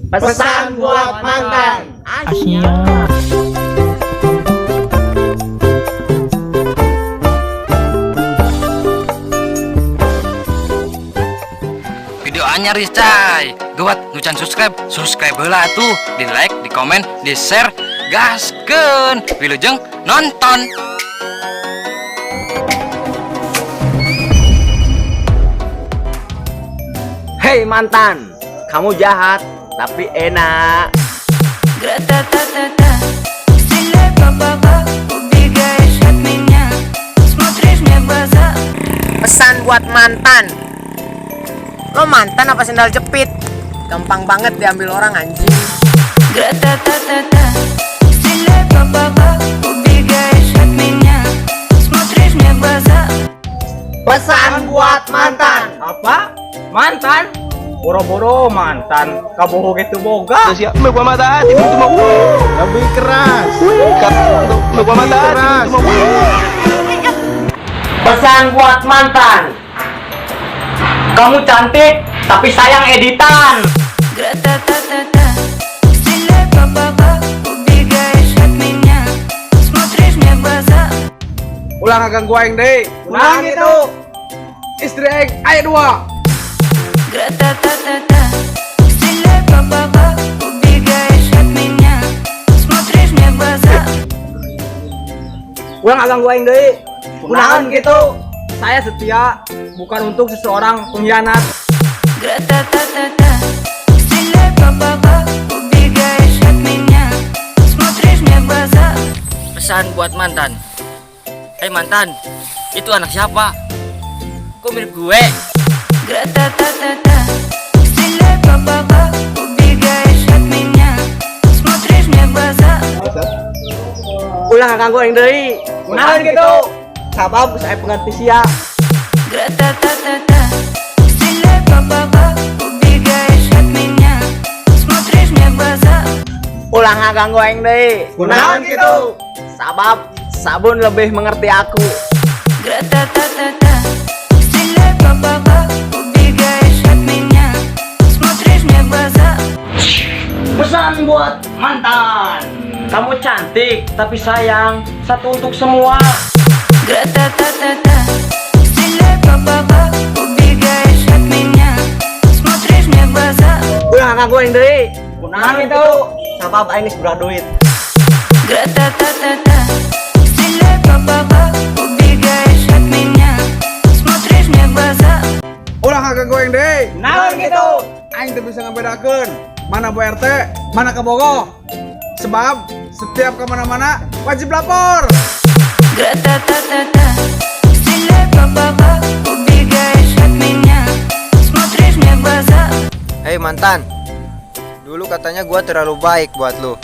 Pesan buat mantan. Asyik. Video anyar ya cai. Gawat nucan subscribe heula tuh, di like, di komen, di share, gaskeun. Wilujeng nonton. Hei mantan, kamu jahat tapi enak. Pesan buat mantan. Lo mantan apa sendal jepit? Gampang banget diambil orang anjing. Pesan buat mantan. Apa? Mantan? Boro-boro mantan. Kaboho gitu boga. Siap, gua mata hati itu mau Lebih keras. gua mata hati itu mau Pesan buat mantan. Kamu cantik tapi sayang editan. Ulang akan gua yang deh. Ulang itu. Istri Eng, ayo dua. Ulang akan gua yang deui. Ulangan gitu. Saya setia, bukan untuk seseorang pengkhianat. Pesan buat mantan. Hei mantan, itu anak siapa? Kok mirip gue? Ulang akan gua yang deui. Ulangan gitu. Sabab saya pengerti sia. Ulang akan gua yang deui. Ulangan gitu. Sabab sabun lebih mengerti aku. Pesan buat mantan. Kamu cantik tapi sayang, satu untuk semua. Ulang akan gua yang deui. Ulangan itu. Sabab aing geus belah duit. Ulang akan gua yang deh. Ulangan gitu. Aing teu bisa ngebedakeun mana Bu RT, mana Kabogoh. Sebab setiap kemana-mana wajib lapor. Hei mantan. Dulu katanya gua terlalu baik buat lu.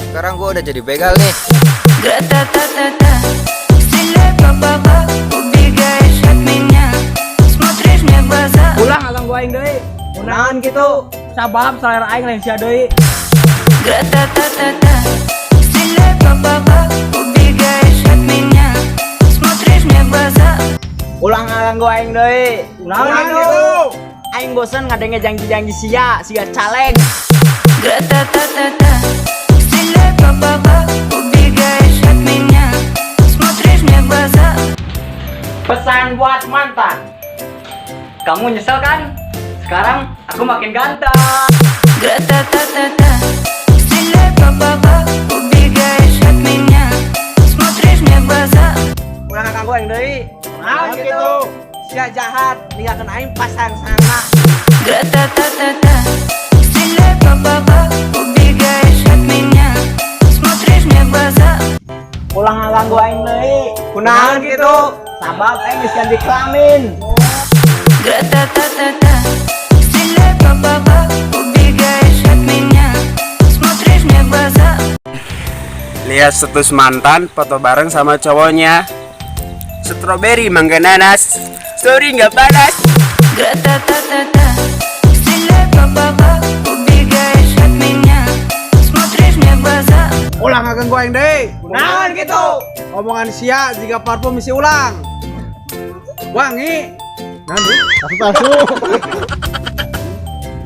Sekarang gua udah jadi begal nih. Ulang akan gua yang deui. Ulangan gitu. Sabab selera aing lain sia deui. Ulang akan gua yang deui. Ulangan gitu. Aing bosen ngadenge janji-janji sia caleg. Pesan buat mantan. Kamu nyesel kan? Sekarang aku makin ganteng. Ulang akan gua yang deui. Ulangan gitu. Sia jahat, ninggalkeun aing pasang sana. Ulang akan gua yang deui. Ulangan gitu. Sabab aing geus ganti kelamin. Lihat status mantan foto bareng sama cowoknya. Strawberry mangga nanas. Sorry nggak panas. Ulang akan gua yang deh. Ulangan gitu. Omongan sia jika parfum isi ulang. Wangi. Nanti, palsu.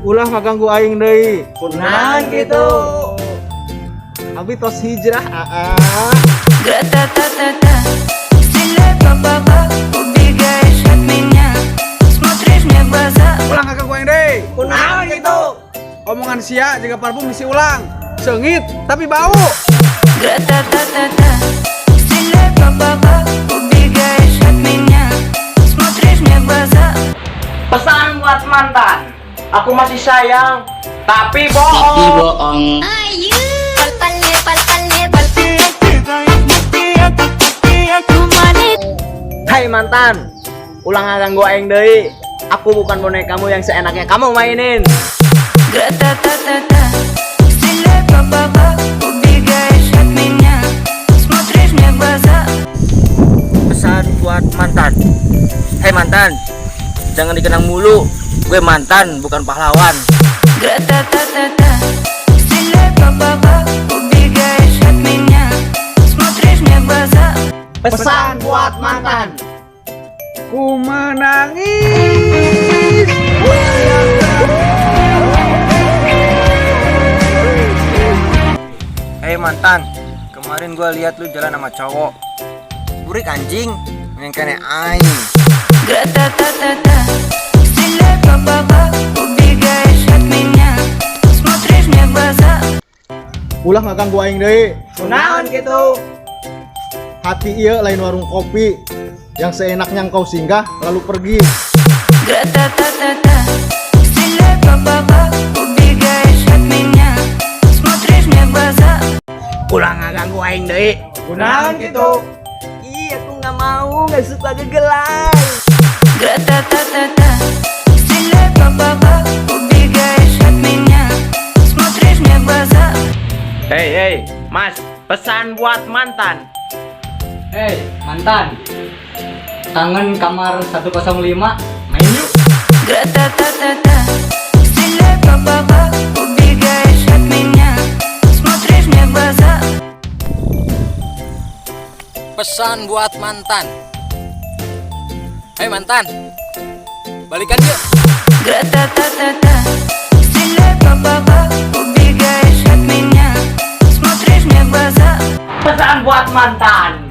Ulah ngaganggu aing deui. Kunaon gitu? Abi tos hijrah Гра-та-та-та-та, стреляй по баба, убегаешь от меня, смотришь мне в глаза. Ulah ngaganggu aing deui. Kunaon gitu? Omongan sia juga parfum isi ulang. Seungit tapi bau. Гра-та-та-та-та, стреляй по баба, убегаешь от меня, смотришь мне в глаза. Pesan buat mantan. Aku masih sayang, tapi bohong. Hai mantan, ulang ganggu aing deui. Aku bukan bonekamu yang seenaknya kamu mainin. Гра-та-та-та-та, стреляй по баба, убегаешь от меня, смотришь мне в глаза. Pesan buat mantan. Hai mantan, jangan dikenang mulu. Gue mantan, bukan pahlawan. Гра-та-та-та-та, стреляй по баба, убегаешь от меня, смотришь мне в глаза. Pesan buat mantan. Ku menangis. Hei mantan, kemarin gua lihat lu jalan sama cowok. Burik anjing, yang kene aing. Гра-та-та-та-та, стреляй по баба, убегаешь от меня, смотришь мне в глаза. Ulah ngaganggu aing deui. Kunaon gitu? Hati ieu lain warung kopi yang seenaknya engkau singgah lalu pergi. Гра-та-та-та-та, стреляй по баба, убегаешь от меня, смотришь мне в глаза. Ulang ganggu aing deui. Kunaon gitu? Ih, aku nggak mau, nggak suka gegelai. Гра-та-та-та-та, стреляй по баба, убегаешь от меня, смотришь мне в глаза. Hei, Mas, pesan buat mantan. Hei, mantan. Kangen kamar 105, main yuk. Гра-та-та-та-та, стреляй по баба, убегаешь от меня, смотришь мне в глаза. Pesan buat mantan. Hei mantan, balikan yuk. Гра-та-та-та-та, стреляй по баба, убегаешь от меня, смотришь мне в глаза. Pesan buat mantan.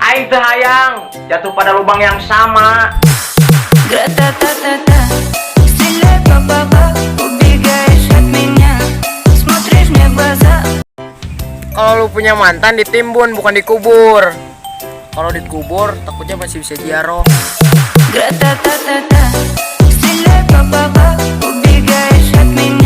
Aing teu hayang jatuh pada lubang yang sama. Гра-та-та-та-та, стреляй по баба, убегаешь от меня, смотришь мне в глаза. Kalau lu punya mantan ditimbun bukan dikubur. Kalau dikubur takutnya masih bisa ziarah. Гра-та-та-та-та, стреляй по баба, убегаешь от меня.